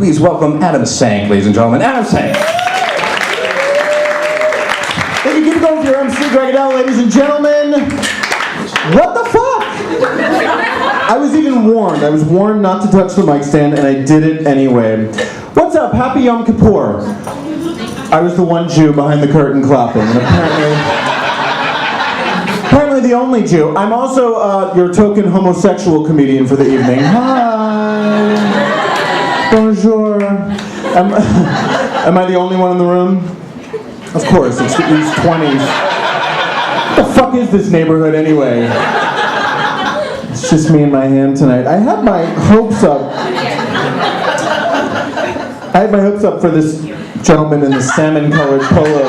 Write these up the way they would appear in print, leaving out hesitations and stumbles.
Please welcome Adam Sank, ladies and gentlemen. Adam Sank. Thank you. Keep it going with your MC, Greg Adele, ladies and gentlemen. What the fuck? I was even warned. I was warned not to touch the mic stand, and I did it anyway. What's up? Happy Yom Kippur. I was the one Jew behind the curtain clapping, and apparently the only Jew. I'm also your token homosexual comedian for the evening. Hi. Bonjour. Am I the only one in the room? Of course, it's the East 20s. What the fuck is this neighborhood anyway? It's just me and my hand tonight. I had my hopes up for this gentleman in the salmon-colored polo.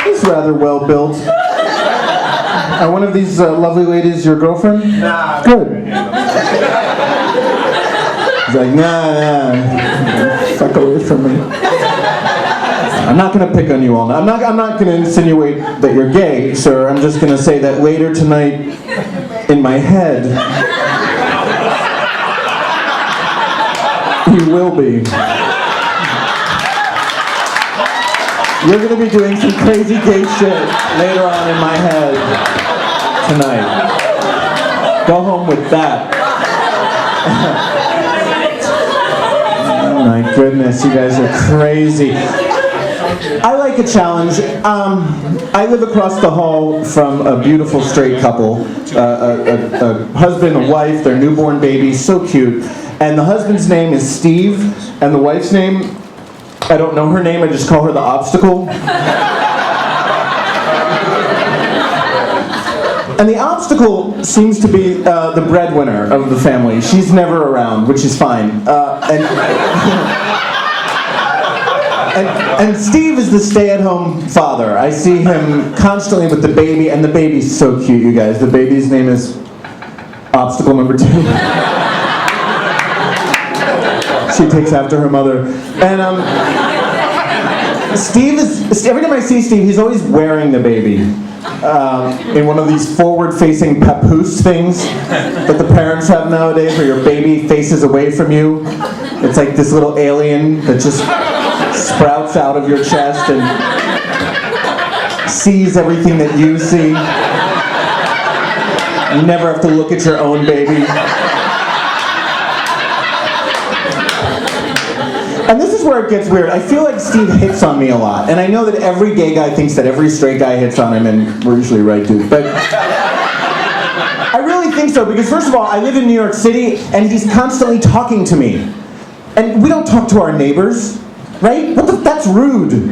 He's rather well built. Are one of these lovely ladies your girlfriend? Nah. Good. He's like, nah. Fuck away from me. I'm not gonna pick on you all night. I'm not gonna insinuate that you're gay, sir. I'm just gonna say that later tonight, in my head, you will be. You're gonna be doing some crazy gay shit later on in my head tonight. Go home with that. Oh my goodness, you guys are crazy. I like a challenge. I live across the hall from a beautiful straight couple, a husband, a wife, their newborn baby, so cute. And the husband's name is Steve, and the wife's name, I don't know her name, I just call her the Obstacle. And the Obstacle seems to be the breadwinner of the family. She's never around, which is fine. And Steve is the stay-at-home father. I see him constantly with the baby, and the baby's so cute, you guys. The baby's name is Obstacle number 2. She takes after her mother. And Steve is, every time I see Steve, he's always wearing the baby. In one of these forward-facing papoose things that the parents have nowadays, where your baby faces away from you. It's like this little alien that just sprouts out of your chest and sees everything that you see. You never have to look at your own baby. And this is where it gets weird. I feel like Steve hits on me a lot. And I know that every gay guy thinks that every straight guy hits on him, and we're usually right, dude. But I really think so, because first of all, I live in New York City, and he's constantly talking to me. And we don't talk to our neighbors, right? That's rude.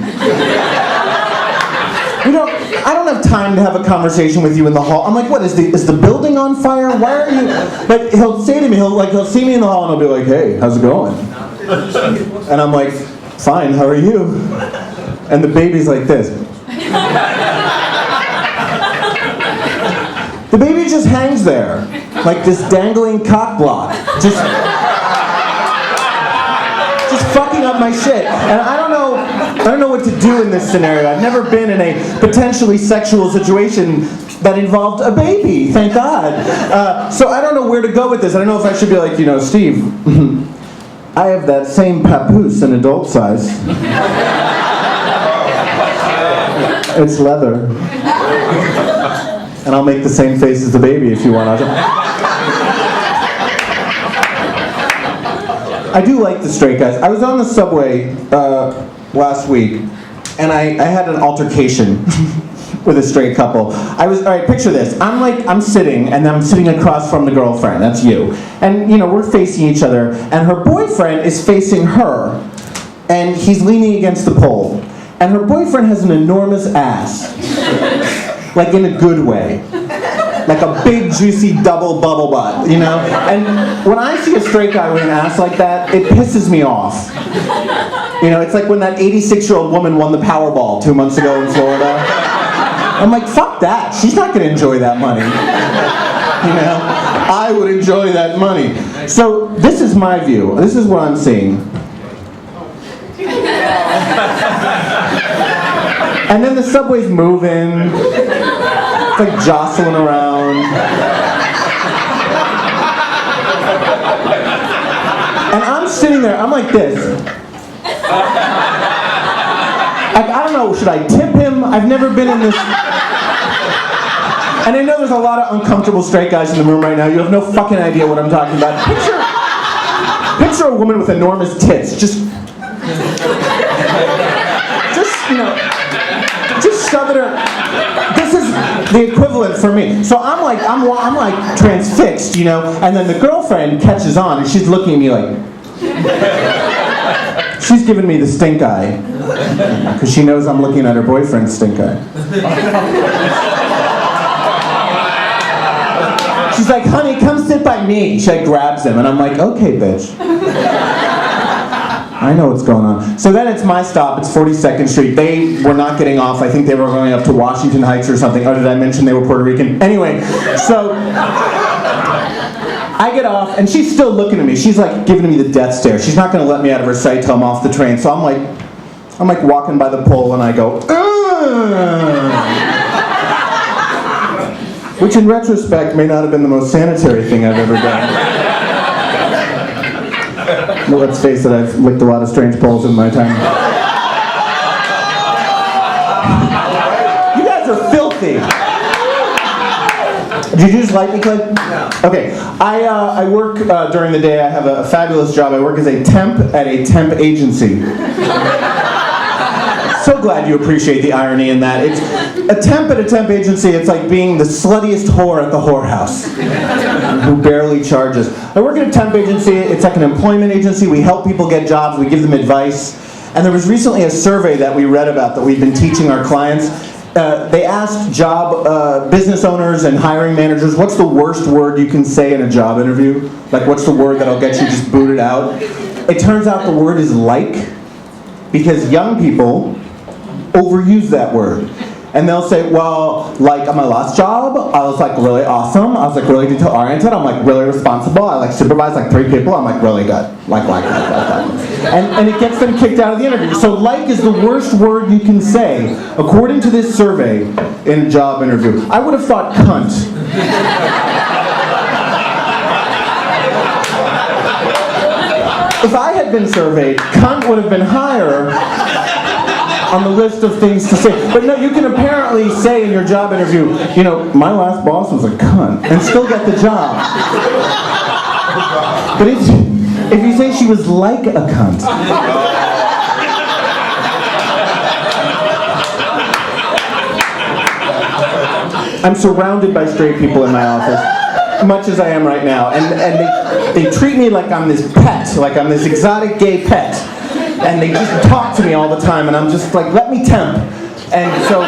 I don't have time to have a conversation with you in the hall. I'm like, what, is the building on fire? Why are you... Like, he'll say to me, he'll see me in the hall, and he'll be like, hey, how's it going? And I'm like, fine, how are you? And the baby's like this. The baby just hangs there, like this dangling cock block, just fucking up my shit. And I don't know what to do in this scenario. I've never been in a potentially sexual situation that involved a baby, thank God. So I don't know where to go with this. I don't know if I should be like, Steve, I have that same papoose in adult size. It's leather. And I'll make the same face as the baby if you want. I do like the straight guys. I was on the subway last week, and I had an altercation with a straight couple. All right, picture this. I'm sitting, and I'm sitting across from the girlfriend, that's you. And, we're facing each other, and her boyfriend is facing her, and he's leaning against the pole. And her boyfriend has an enormous ass. Like in a good way. Like a big, juicy, double bubble butt, And when I see a straight guy with an ass like that, it pisses me off. It's like when that 86-year-old woman won the Powerball 2 months ago in Florida. I'm like, fuck that. She's not going to enjoy that money. I would enjoy that money. So this is my view. This is what I'm seeing. And then the subway's moving. It's like jostling around. sitting there, I'm like this. Like, I don't know, should I tip him? I've never been in this. And I know there's a lot of uncomfortable straight guys in the room right now. You have no fucking idea what I'm talking about. Picture a woman with enormous tits. Just shove it her. This is the equivalent for me. So I'm like transfixed, and then the girlfriend catches on and she's looking at me like, she's giving me the stink eye. Because she knows I'm looking at her boyfriend's stink eye. She's like, honey, come sit by me. She like grabs him, and I'm like, okay, bitch. I know what's going on. So then it's my stop. It's 42nd Street. They were not getting off. I think they were going up to Washington Heights or something. Oh, did I mention they were Puerto Rican? Anyway, so I get off, and she's still looking at me. She's like giving me the death stare. She's not going to let me out of her sight till I'm off the train. So I'm like walking by the pole, and I go, ugh. Which in retrospect may not have been the most sanitary thing I've ever done. Well, let's face it, I've licked a lot of strange poles in my time. You guys are filthy. Did you just like me, Clay? No. Okay, I work during the day. I have a fabulous job. I work as a temp at a temp agency. So glad you appreciate the irony in that. It's a temp at a temp agency. It's like being the sluttiest whore at the whorehouse who barely charges. I work at a temp agency. It's like an employment agency. We help people get jobs. We give them advice. And there was recently a survey that we read about that we've been teaching our clients. They asked business owners and hiring managers, what's the worst word you can say in a job interview? Like, what's the word that'll get you just booted out? It turns out the word is like, because young people overuse that word. And they'll say, well, like on my last job, I was like really awesome. I was like really detail oriented. I'm like really responsible. I like supervised like 3 people. I'm like really good. Like. And it gets them kicked out of the interview. So like is the worst word you can say, according to this survey, in a job interview. I would have thought cunt. If I had been surveyed, cunt would have been higher on the list of things to say. But no, you can apparently say in your job interview, my last boss was a cunt, and still get the job. But if you say she was like a cunt, I'm surrounded by straight people in my office, much as I am right now, and they treat me like I'm this pet, like I'm this exotic gay pet. And they just talk to me all the time, and I'm just like, let me temp. And so,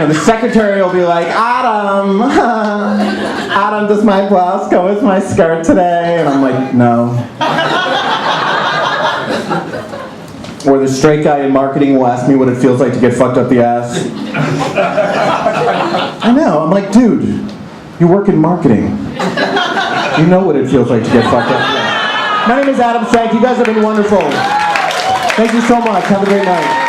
the secretary will be like, Adam, does my blouse go with my skirt today? And I'm like, no. Or the straight guy in marketing will ask me what it feels like to get fucked up the ass. I know, I'm like, dude, you work in marketing. You know what it feels like to get fucked up the ass. My name is Adam Sank. You guys have been wonderful. Thank you so much. Have a great night.